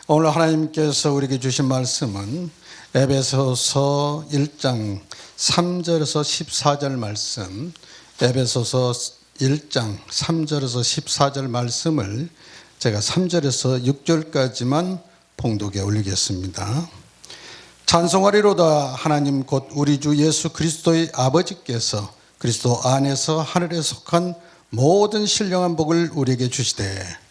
오늘 하나님께서 우리에게 주신 말씀은 에베소서 1장 3절에서 14절 말씀, 에베소서 1장 3절에서 14절 말씀을 제가 3절에서 6절까지만 봉독에 올리겠습니다. 찬송하리로다. 하나님 곧 우리 주 예수 그리스도의 아버지께서 그리스도 안에서 하늘에 속한 모든 신령한 복을 우리에게 주시되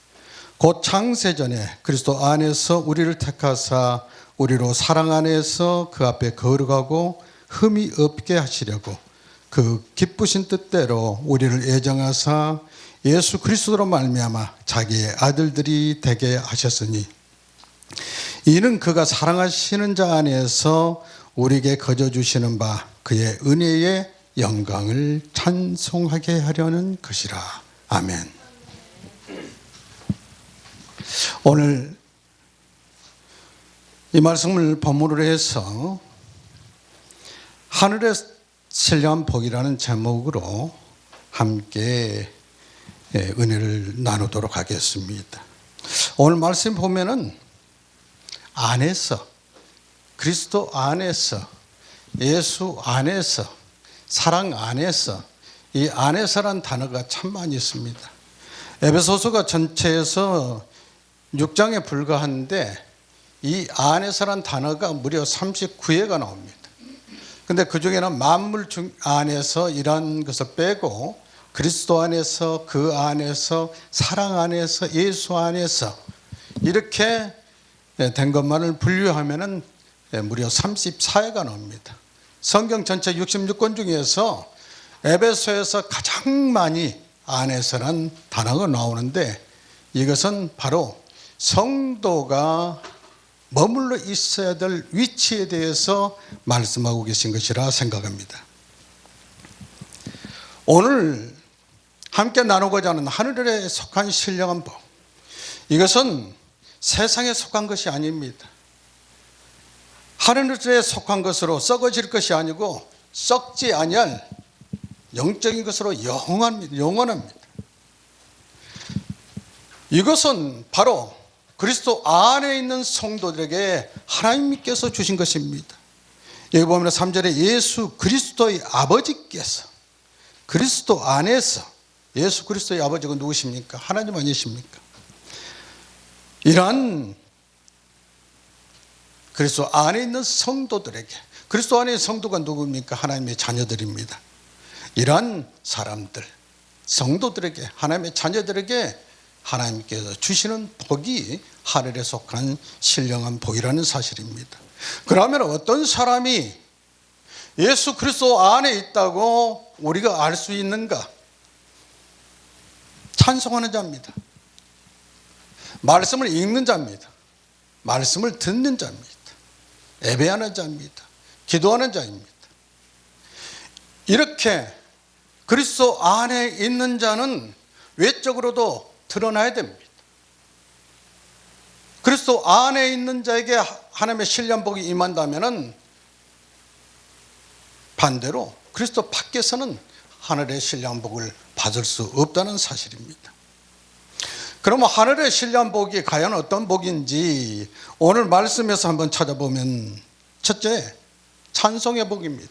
곧 창세전에 그리스도 안에서 우리를 택하사 우리로 사랑 안에서 그 앞에 거룩하고 흠이 없게 하시려고 그 기쁘신 뜻대로 우리를 애정하사 예수 그리스도로 말미암아 자기의 아들들이 되게 하셨으니 이는 그가 사랑하시는 자 안에서 우리에게 거저 주시는 바 그의 은혜의 영광을 찬송하게 하려는 것이라. 아멘. 오늘 이 말씀을 본문으로 해서 하늘의 신령한 복이라는 제목으로 함께 은혜를 나누도록 하겠습니다. 오늘 말씀 보면은 안에서, 그리스도 안에서, 예수 안에서, 사랑 안에서, 이 안에서란 단어가 참 많이 있습니다. 에베소서가 전체에서 6장에 불과한데 이 안에서란 단어가 무려 39회가 나옵니다. 근데 그 중에는 만물 안에서 이런 것을 빼고 그리스도 안에서, 그 안에서, 사랑 안에서, 예수 안에서 이렇게 된 것만을 분류하면은 무려 34회가 나옵니다. 성경 전체 66권 중에서 에베소에서 가장 많이 안에서란 단어가 나오는데 이것은 바로 성도가 머물러 있어야 될 위치에 대해서 말씀하고 계신 것이라 생각합니다. 오늘 함께 나누고자 하는 하늘에 속한 신령한 복, 이것은 세상에 속한 것이 아닙니다. 하늘에 속한 것으로 썩어질 것이 아니고 썩지 아니할 영적인 것으로 영원합니다. 이것은 바로 그리스도 안에 있는 성도들에게 하나님께서 주신 것입니다. 여기 보면 3절에 예수 그리스도의 아버지께서 그리스도 안에서, 예수 그리스도의 아버지가 누구십니까? 하나님 아니십니까? 이러한 그리스도 안에 있는 성도들에게, 그리스도 안에 있는 성도가 누구입니까? 하나님의 자녀들입니다. 이러한 사람들, 성도들에게, 하나님의 자녀들에게 하나님께서 주시는 복이 하늘에 속한 신령한 복이라는 사실입니다. 그러면 어떤 사람이 예수 그리스도 안에 있다고 우리가 알 수 있는가? 찬송하는 자입니다. 말씀을 읽는 자입니다. 말씀을 듣는 자입니다. 예배하는 자입니다. 기도하는 자입니다. 이렇게 그리스도 안에 있는 자는 외적으로도 드러나야 됩니다. 그리스도 안에 있는 자에게 하나님의 신령한 복이 임한다면 반대로 그리스도 밖에서는 하늘의 신령한 복을 받을 수 없다는 사실입니다. 그러면 하늘의 신령한 복이 과연 어떤 복인지 오늘 말씀에서 한번 찾아보면 첫째, 찬송의 복입니다.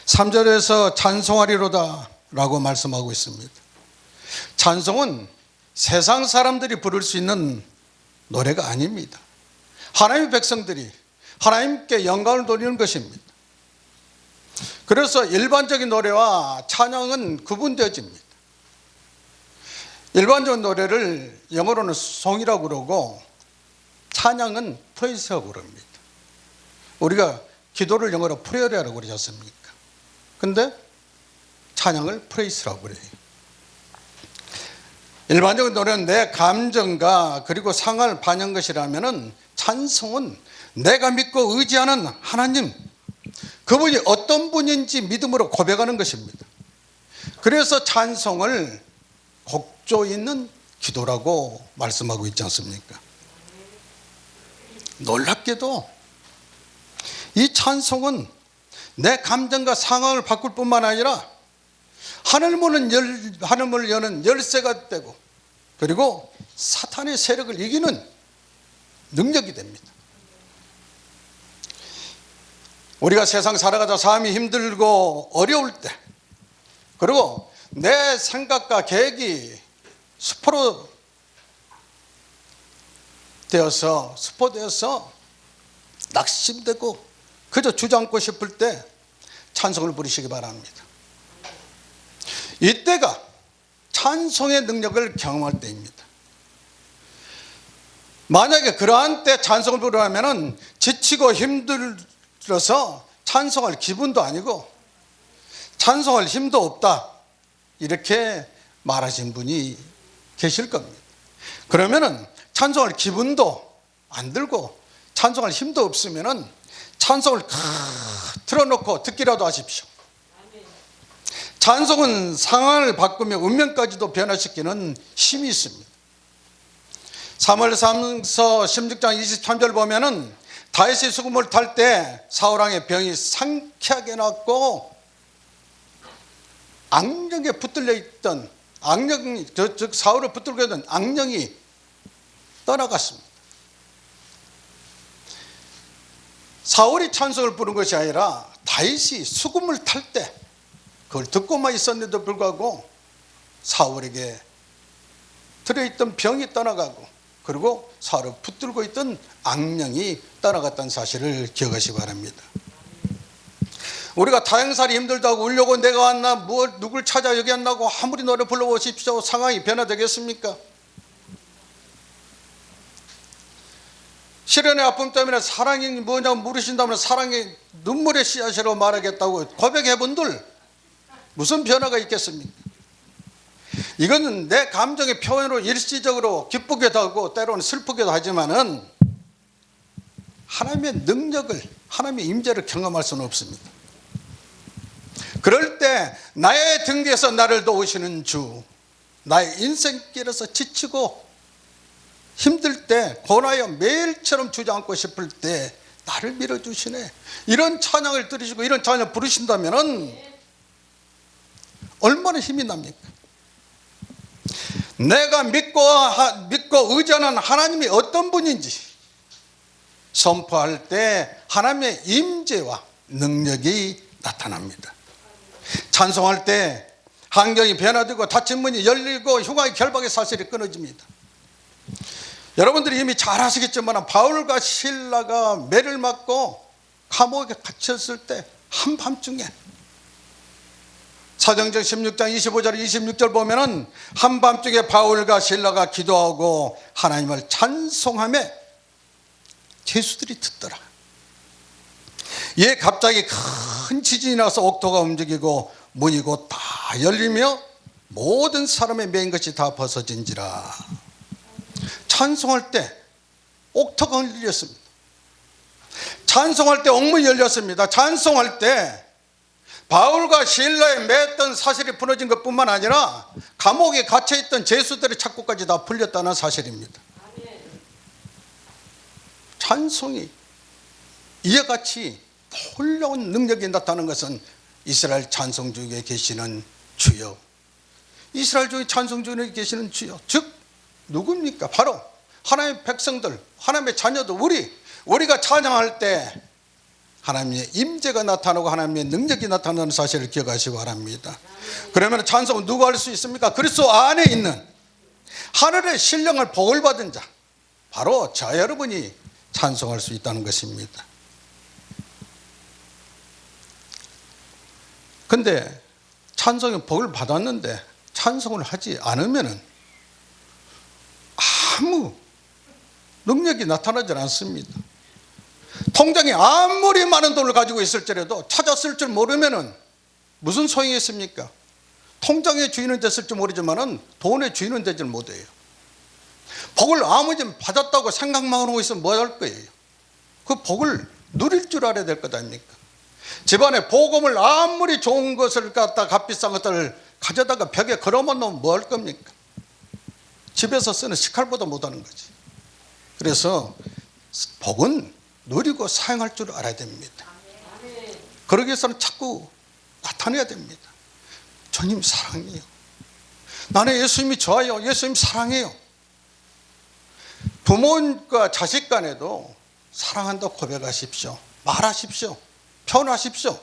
3절에서 찬송하리로다 라고 말씀하고 있습니다. 찬송은 세상 사람들이 부를 수 있는 노래가 아닙니다. 하나님의 백성들이 하나님께 영광을 돌리는 것입니다. 그래서 일반적인 노래와 찬양은 구분되어집니다. 일반적인 노래를 영어로는 송이라고 그러고 찬양은 프레이스라고 그럽니다. 우리가 기도를 영어로 프레어라고 그러지 않습니까? 근데 찬양을 프레이스라고 그래요. 일반적인 노래는 내 감정과 그리고 상황을 반영한 것이라면 찬송은 내가 믿고 의지하는 하나님, 그분이 어떤 분인지 믿음으로 고백하는 것입니다. 그래서 찬송을 곡조 있는 기도라고 말씀하고 있지 않습니까? 놀랍게도 이 찬송은 내 감정과 상황을 바꿀 뿐만 아니라 하늘문을 여는 열쇠가 되고 그리고 사탄의 세력을 이기는 능력이 됩니다. 우리가 세상 살아가다 삶이 힘들고 어려울 때, 그리고 내 생각과 계획이 스포되어서 낙심되고 그저 주저앉고 싶을 때 찬송을 부르시기 바랍니다. 이때가 찬송의 능력을 경험할 때입니다. 만약에 그러한 때 찬송을 부르려면 지치고 힘들어서 찬송할 기분도 아니고 찬송할 힘도 없다, 이렇게 말하신 분이 계실 겁니다. 그러면은 찬송할 기분도 안 들고 찬송할 힘도 없으면은 찬송을 틀어놓고 듣기라도 하십시오. 찬송은 상황을 바꾸며 운명까지도 변화시키는 힘이 있습니다. 사무엘상서 16장 23절 보면은 다윗이 수금을 탈 때 사울왕의 병이 상쾌하게 났고 악령에 붙들려 있던 즉 사울을 붙들고 있던 악령이 떠나갔습니다. 사울이 찬송을 부른 것이 아니라 다윗이 수금을 탈 때 그걸 듣고만 있었는데도 불구하고 사울에게 들어있던 병이 떠나가고 그리고 사울을 붙들고 있던 악령이 떠나갔다는 사실을 기억하시기 바랍니다. 우리가 타행살이 힘들다고 울려고 내가 왔나 누굴 찾아 여기 왔나고 아무리 노래 불러보십시오. 상황이 변화되겠습니까? 시련의 아픔 때문에 사랑이 뭐냐고 물으신다면 사랑의 눈물의 씨앗이라고 말하겠다고 고백해본들 무슨 변화가 있겠습니까? 이거는 내 감정의 표현으로 일시적으로 기쁘기도 하고 때로는 슬프기도 하지만은 하나님의 능력을, 하나님의 임재를 경험할 수는 없습니다. 그럴 때 나의 등 뒤에서 나를 도우시는 주, 나의 인생길에서 지치고 힘들 때 고나여 매일처럼 주저앉고 싶을 때 나를 밀어주시네, 이런 찬양을 들으시고 이런 찬양을 부르신다면 얼마나 힘이 납니까? 내가 믿고 의지하는 하나님이 어떤 분인지 선포할 때 하나님의 임재와 능력이 나타납니다. 찬송할 때 환경이 변화되고 닫힌 문이 열리고 흉악의 결박의 사슬이 끊어집니다. 여러분들이 이미 잘 아시겠지만 바울과 실라가 매를 맞고 감옥에 갇혔을 때 한밤중에 사도행전 16장 25절 26절 보면은 한밤중에 바울과 실라가 기도하고 하나님을 찬송하며 죄수들이 듣더라. 이에 갑자기 큰 지진이 나서 옥토가 움직이고 문이 곧 다 열리며 모든 사람의 매인 것이 다 벗어진지라. 찬송할 때 옥토가 열렸습니다. 찬송할 때 옥문이 열렸습니다. 찬송할 때 바울과 실라에 맸던 사실이 풀어진 것뿐만 아니라 감옥에 갇혀있던 죄수들의 착고까지 다 풀렸다는 사실입니다. 찬송이 이와 같이 놀라운 능력이 나타나는 것은 이스라엘 찬송중에 계시는 주여, 이스라엘 중에 찬송중에 계시는 주여, 즉 누굽니까? 바로 하나님의 백성들, 하나님의 자녀들, 우리가 찬양할 때 하나님의 임재가 나타나고 하나님의 능력이 나타나는 사실을 기억하시기 바랍니다. 그러면 찬송은 누가 할 수 있습니까? 그리스도 안에 있는 하늘의 신령을 복을 받은 자, 바로 저 여러분이 찬송할 수 있다는 것입니다. 근데 찬송의 복을 받았는데 찬송을 하지 않으면 아무 능력이 나타나지 않습니다. 통장에 아무리 많은 돈을 가지고 있을지라도 찾았을 줄 모르면 무슨 소용이 있습니까? 통장의 주인은 됐을 줄 모르지만 돈의 주인은 되질 못해요. 복을 아무리 받았다고 생각만 하고 있으면 뭐 할 거예요? 그 복을 누릴 줄 알아야 될 것 아닙니까? 집안에 복음을 아무리 좋은 것을 갖다 값비싼 것들을 가져다가 벽에 걸어만 놓으면 뭐 할 겁니까? 집에서 쓰는 식칼보다 못하는 거지. 그래서 복은 누리고 사용할 줄 알아야 됩니다. 그러기 위해서는 자꾸 나타내야 됩니다. 주님 사랑해요. 나는 예수님이 좋아요. 예수님 사랑해요. 부모과 자식 간에도 사랑한다고 고백하십시오. 말하십시오. 표현하십시오.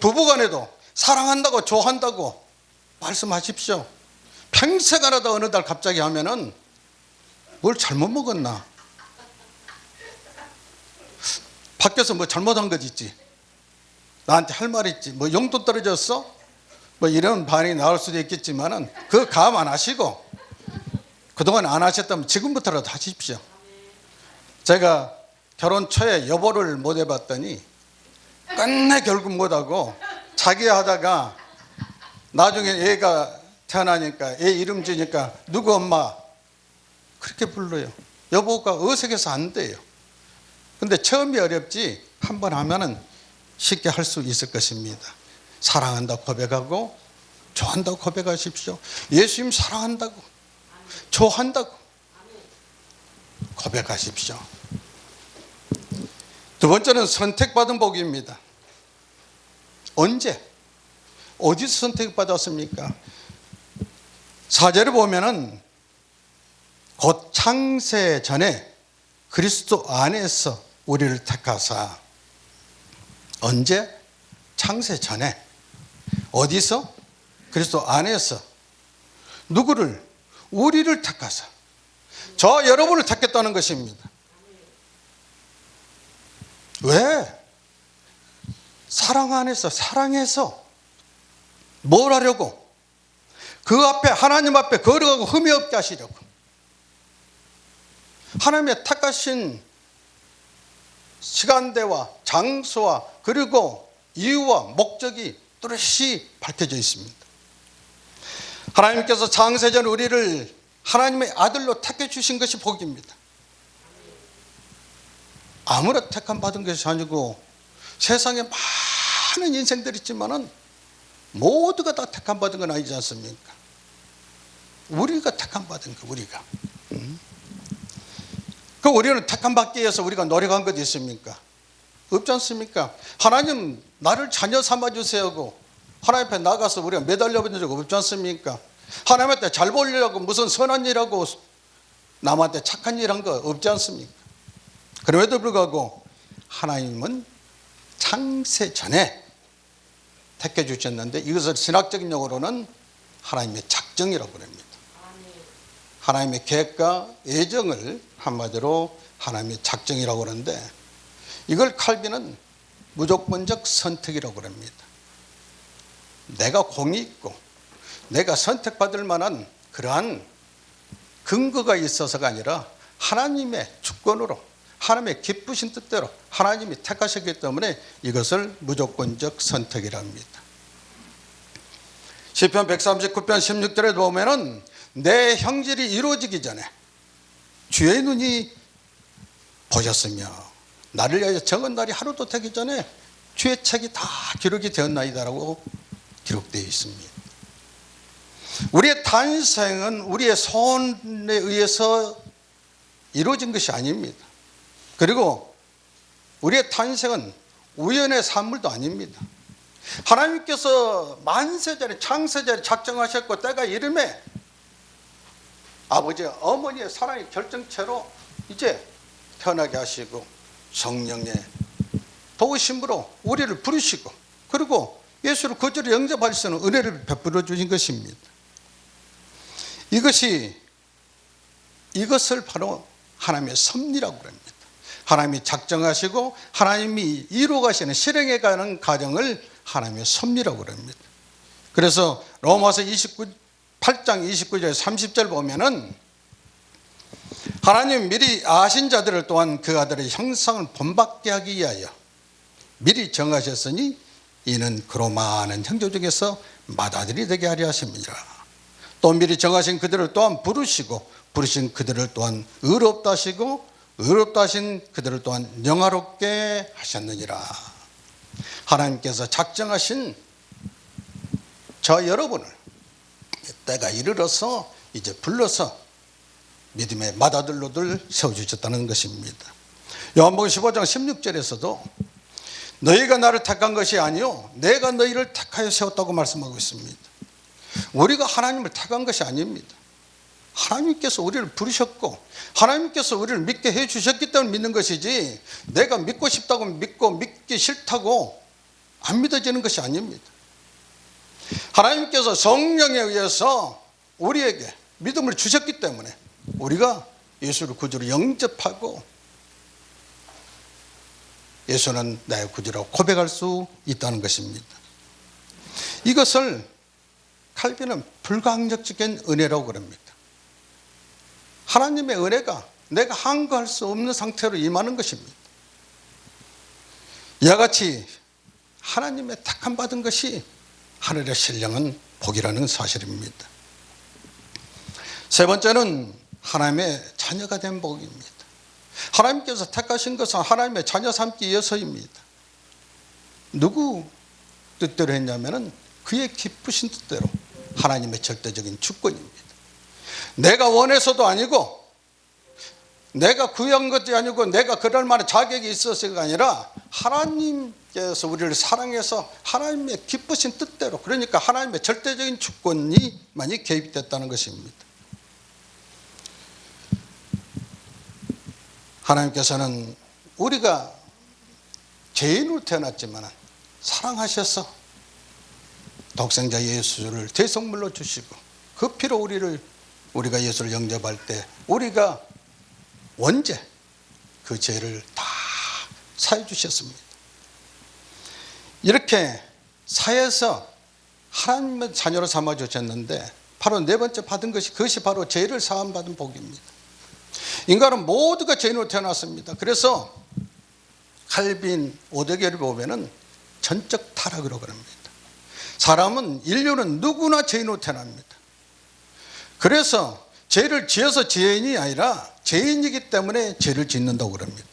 부부 간에도 사랑한다고 좋아한다고 말씀하십시오. 평생 안 하다 어느 날 갑자기 하면은 뭘 잘못 먹었나? 밖에서 뭐 잘못한 것 있지? 나한테 할 말 있지? 뭐 용돈 떨어졌어? 뭐 이런 반응이 나올 수도 있겠지만은 그 감 안 하시고 그동안 안 하셨다면 지금부터라도 하십시오. 제가 결혼 초에 여보를 못 해봤더니 끝내 결국 못하고 자기 하다가 나중에 애가 태어나니까 애 이름 지니까 누구 엄마 그렇게 불러요. 여보가 어색해서 안 돼요. 근데 처음이 어렵지 한 번 하면은 쉽게 할 수 있을 것입니다. 사랑한다고 고백하고 좋아한다고 고백하십시오. 예수님 사랑한다고 좋아한다고 고백하십시오. 두 번째는 선택받은 복입니다. 언제? 어디서 선택받았습니까? 4절을 보면은 곧 창세 전에 그리스도 안에서 우리를 택하사. 언제? 창세 전에. 어디서? 그리스도 안에서. 누구를? 우리를 택하사. 저 여러분을 택했다는 것입니다. 왜? 사랑 안에서, 사랑해서 뭘 하려고? 그 앞에, 하나님 앞에 걸어가고 흠이 없게 하시려고. 하나님의 택하신 시간대와 장소와 그리고 이유와 목적이 뚜렷이 밝혀져 있습니다. 하나님께서 창세전 우리를 하나님의 아들로 택해 주신 것이 복입니다. 아무나 택함 받은 것이 아니고 세상에 많은 인생들이 있지만은 모두가 다 택함 받은 건 아니지 않습니까? 우리가 택함 받은 거, 우리가. 그 우리는 택함 받기 위해서 우리가 노력한 것 있습니까? 없지 않습니까? 하나님 나를 자녀 삼아주세요 하고 하나님 앞에 나가서 우리가 매달려 본 적 없지 않습니까? 하나님한테 잘 보이려고 무슨 선한 일하고 남한테 착한 일 한 거 없지 않습니까? 그럼에도 불구하고 하나님은 창세 전에 택해 주셨는데 이것을 신학적인 용어로는 하나님의 작정이라고 합니다. 하나님의 계획과 예정을 한마디로 하나님의 작정이라고 하는데 이걸 칼빈은 무조건적 선택이라고 합니다. 내가 공이 있고 내가 선택받을 만한 그러한 근거가 있어서가 아니라 하나님의 주권으로 하나님의 기쁘신 뜻대로 하나님이 택하셨기 때문에 이것을 무조건적 선택이라 합니다. 시편 139편 16절에 보면은 내 형질이 이루어지기 전에 주의 눈이 보셨으며 나를 위하여 정한 날이 하루도 되기 전에 주의 책이 다 기록이 되었나이다라고 기록되어 있습니다. 우리의 탄생은 우리의 손에 의해서 이루어진 것이 아닙니다. 그리고 우리의 탄생은 우연의 산물도 아닙니다. 하나님께서 만세전에 창세전에 작정하셨고 때가 이름에 아버지와 어머니의 사랑의 결정체로 이제 태어나게 하시고 성령의 도우심으로 우리를 부르시고 그리고 예수를 거저로 영접할 수 있는 은혜를 베풀어 주신 것입니다. 이것을 바로 하나님의 섭리라고 합니다. 하나님이 작정하시고 하나님이 이루어가시는 실행해 가는 과정을 하나님의 섭리라고 합니다. 그래서 로마서 8장 29절 30절 보면은 하나님 미리 아신 자들을 또한 그 아들의 형상을 본받게 하기 위하여 미리 정하셨으니 이는 그로 많은 형제 중에서 맏아들이 되게 하려 하심이라. 또 미리 정하신 그들을 또한 부르시고 부르신 그들을 또한 의롭다 하시고 의롭다 하신 그들을 또한 영화롭게 하셨느니라. 하나님께서 작정하신 저 여러분을 때가 이르러서 이제 불러서 믿음의 맏아들로들 세워주셨다는 것입니다. 요한복음 15장 16절에서도 너희가 나를 택한 것이 아니요 내가 너희를 택하여 세웠다고 말씀하고 있습니다. 우리가 하나님을 택한 것이 아닙니다. 하나님께서 우리를 부르셨고 하나님께서 우리를 믿게 해주셨기 때문에 믿는 것이지, 내가 믿고 싶다고 믿고 믿기 싫다고 안 믿어지는 것이 아닙니다. 하나님께서 성령에 의해서 우리에게 믿음을 주셨기 때문에 우리가 예수를 구주로 영접하고 예수는 나의 구주라고 고백할 수 있다는 것입니다. 이것을 칼빈은 불가항력적인 은혜라고 그럽니다. 하나님의 은혜가 내가 한거할 수 없는 상태로 임하는 것입니다. 이와 같이 하나님의 택함 받은 것이 하늘의 신령한 복이라는 사실입니다. 세 번째는 하나님의 자녀가 된 복입니다. 하나님께서 택하신 것은 하나님의 자녀 삼기 위해서입니다. 누구 뜻대로 했냐면 그의 기쁘신 뜻대로 하나님의 절대적인 주권입니다. 내가 원해서도 아니고 내가 구한 것이 아니고 내가 그럴 만한 자격이 있어서가 아니라 하나님께서 우리를 사랑해서 하나님의 기쁘신 뜻대로, 그러니까 하나님의 절대적인 주권이 많이 개입됐다는 것입니다. 하나님께서는 우리가 죄인으로 태어났지만 사랑하셔서 독생자 예수를 대성물로 주시고 그 피로 우리가 예수를 영접할 때 우리가 원죄 그 죄를 다 사해 주셨습니다. 이렇게 사해서 하나님의 자녀로 삼아 주셨는데 바로 네 번째 받은 것이, 그것이 바로 죄를 사함 받은 복입니다. 인간은 모두가 죄인으로 태어났습니다. 그래서 칼빈 오데게를 보면은 전적 타락으로 그럽니다. 사람은, 인류는 누구나 죄인으로 태어납니다. 그래서 죄를 지어서 죄인이 아니라 죄인이기 때문에 죄를 짓는다고 그럽니다.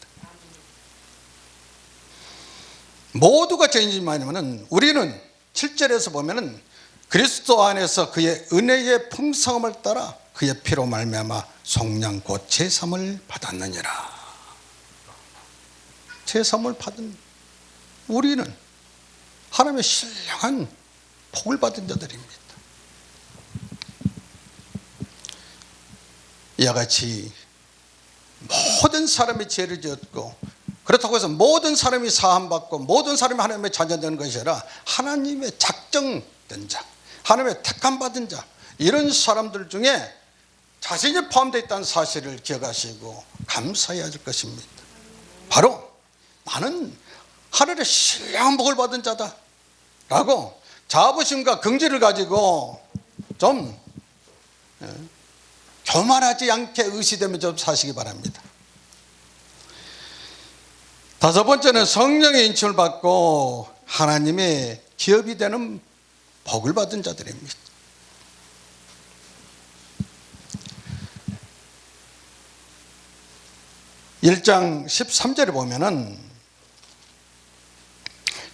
모두가 죄인이지만 우리는 7절에서 보면은 그리스도 안에서 그의 은혜의 풍성함을 따라 그의 피로 말미암아 속량 곧 제사함을 받았느니라. 제사함을 받은 우리는 하나님의 신령한 복을 받은 자들입니다. 이와 같이 모든 사람이 죄를 지었고, 그렇다고 해서 모든 사람이 사함받고 모든 사람이 하나님의 자녀되는 것이 아니라 하나님의 작정된 자, 하나님의 택함 받은 자, 이런 사람들 중에 자신이 포함되어 있다는 사실을 기억하시고 감사해야 할 것입니다. 바로 나는 하늘의 신령한 복을 받은 자다 라고 자부심과 긍지를 가지고 좀 교만하지 않게 의시되면 좀 사시기 바랍니다. 다섯 번째는 성령의 인침을 받고 하나님의 기업이 되는 복을 받은 자들입니다. 1장 13절에 보면은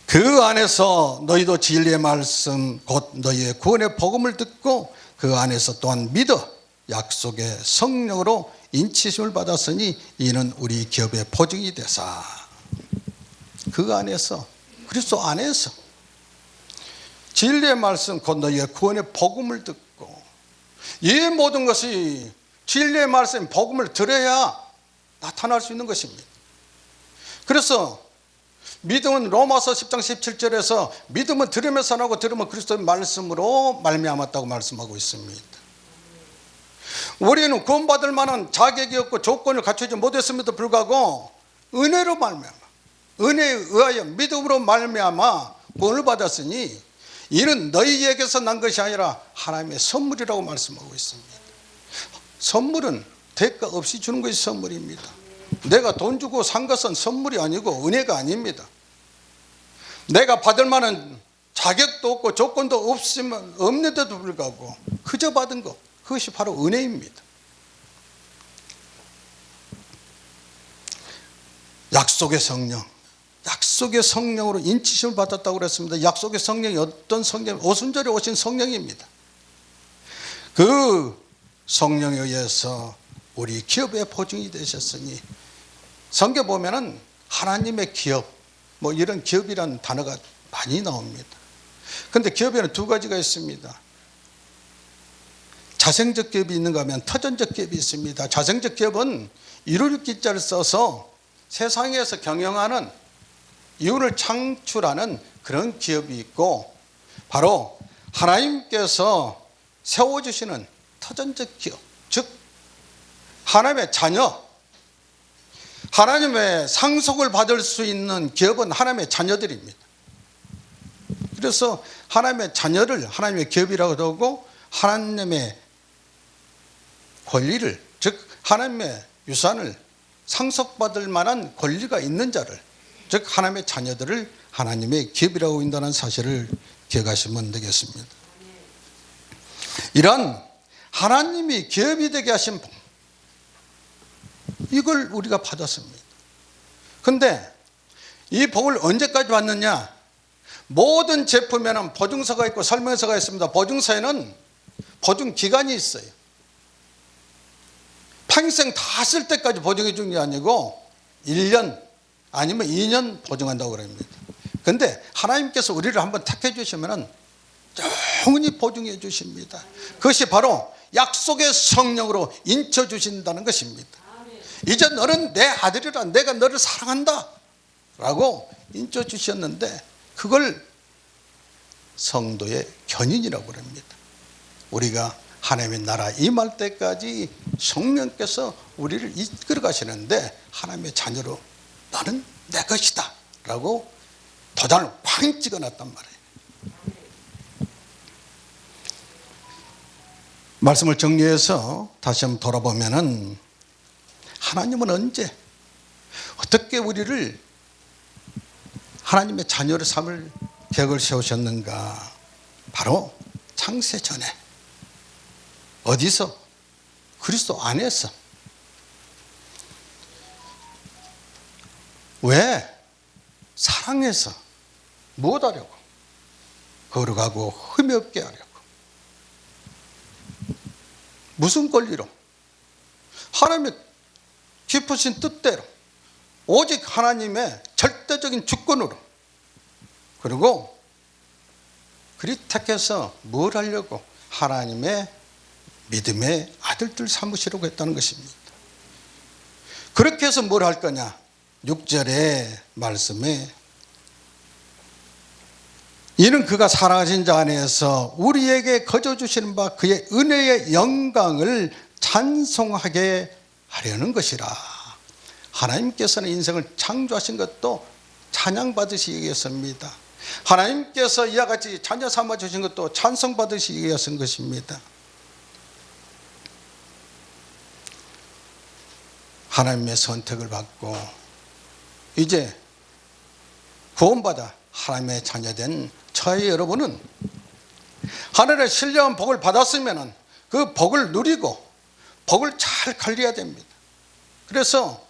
그 안에서 너희도 진리의 말씀 곧 너희의 구원의 복음을 듣고 그 안에서 또한 믿어 약속의 성령으로 인치심을 받았으니 이는 우리 기업의 보증이 되사. 그 안에서, 그리스도 안에서 진리의 말씀 곧 너희의 구원의 복음을 듣고, 이 모든 것이 진리의 말씀 복음을 들어야 나타날 수 있는 것입니다. 그래서 믿음은 로마서 10장 17절에서 믿음은 들으면서 나고 들으면 그리스도의 말씀으로 말미암았다고 말씀하고 있습니다. 우리는 구원받을 만한 자격이 없고 조건을 갖추지 못했음에도 불구하고 은혜로 말미암아, 은혜에 의하여 믿음으로 말미암아 구원을 받았으니 이는 너희에게서 난 것이 아니라 하나님의 선물이라고 말씀하고 있습니다. 선물은 대가 없이 주는 것이 선물입니다. 내가 돈 주고 산 것은 선물이 아니고 은혜가 아닙니다. 내가 받을 만한 자격도 없고 조건도 없는데도 불구하고 그저 받은 것, 그것이 바로 은혜입니다. 약속의 성령, 약속의 성령으로 인치심을 받았다고 그랬습니다. 약속의 성령이 어떤 성령? 오순절에 오신 성령입니다. 그 성령에 의해서 우리 기업의 보증이 되셨으니, 성경 보면은 하나님의 기업, 뭐 이런 기업이라는 단어가 많이 나옵니다. 그런데 기업에는 두 가지가 있습니다. 자생적 기업이 있는가 하면 터전적 기업이 있습니다. 자생적 기업은 이룰 기자를 써서 세상에서 경영하는 이윤을 창출하는 그런 기업이 있고, 바로 하나님께서 세워주시는 터전적 기업, 즉 하나님의 자녀, 하나님의 상속을 받을 수 있는 기업은 하나님의 자녀들입니다. 그래서 하나님의 자녀를 하나님의 기업이라고도 하고, 하나님의 권리를, 즉 하나님의 유산을 상속받을 만한 권리가 있는 자를, 즉 하나님의 자녀들을 하나님의 기업이라고 한다는 사실을 기억하시면 되겠습니다. 이런 하나님이 기업이 되게 하신 복, 이걸 우리가 받았습니다. 그런데 이 복을 언제까지 받느냐? 모든 제품에는 보증서가 있고 설명서가 있습니다. 보증서에는 보증 기간이 있어요. 평생 다 쓸 때까지 보증해 주는 게 아니고 1년 아니면 2년 보증한다고 그럽니다. 그런데 하나님께서 우리를 한번 택해 주시면 영원히 보증해 주십니다. 그것이 바로 약속의 성령으로 인쳐 주신다는 것입니다. 이제 너는 내 아들이라, 내가 너를 사랑한다 라고 인쳐 주셨는데, 그걸 성도의 견인이라고 합니다. 우리가 하나님의 나라 임할 때까지 성령께서 우리를 이끌어 가시는데, 하나님의 자녀로 너는 내 것이다 라고 도장을 쾅 찍어놨단 말이에요. 말씀을 정리해서 다시 한번 돌아보면은, 하나님은 언제 어떻게 우리를 하나님의 자녀를 삼을 계획을 세우셨는가? 바로 창세 전에 어디서? 그리스도 안에서. 왜? 사랑해서 무엇하려고? 거룩하고 흠이 없게 하려고. 무슨 권리로? 하나님의 깊으신 뜻대로, 오직 하나님의 절대적인 주권으로. 그리고 그리 택해서 뭘 하려고? 하나님의 믿음의 아들들 삼으시려고 했다는 것입니다. 그렇게 해서 뭘 할 거냐? 6절의 말씀에, 이는 그가 사랑하신 자 안에서 우리에게 거저 주시는 바 그의 은혜의 영광을 찬송하게 하려는 것이라. 하나님께서는 인생을 창조하신 것도 찬양받으시기 위해서입니다. 하나님께서 이와 같이 자녀 삼아주신 것도 찬송받으시기 위해서인 것입니다. 하나님의 선택을 받고 이제 구원받아 하나님의 자녀된 저희 여러분은 하늘의 신령한 복을 받았으면 그 복을 누리고 복을 잘 관리해야 됩니다. 그래서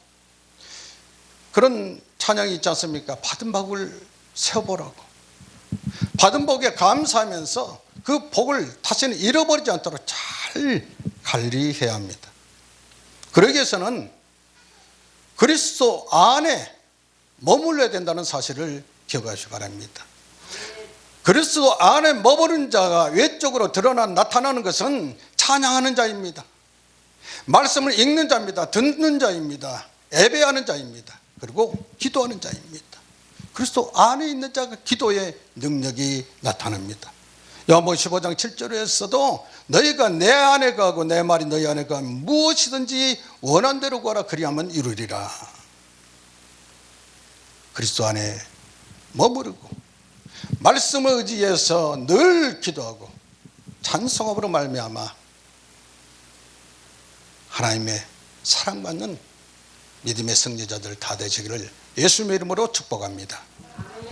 그런 찬양이 있지 않습니까? 받은 복을 세워보라고. 받은 복에 감사하면서 그 복을 다시는 잃어버리지 않도록 잘 관리해야 합니다. 그러기 위해서는 그리스도 안에 머물러야 된다는 사실을 기억하시기 바랍니다. 그리스도 안에 머무른 자가 외적으로 나타나는 것은 찬양하는 자입니다. 말씀을 읽는 자입니다. 듣는 자입니다. 예배하는 자입니다. 그리고 기도하는 자입니다. 그리스도 안에 있는 자가 기도의 능력이 나타납니다. 요한복음 15장 7절에서도 너희가 내 안에 거하고 내 말이 너희 안에 거하면 무엇이든지 원한 대로 구하라 그리하면 이루리라. 그리스도 안에 머무르고 말씀을 의지해서 늘 기도하고 찬송함으로 말미암아 하나님의 사랑받는 믿음의 승리자들 다 되시기를 예수님의 이름으로 축복합니다.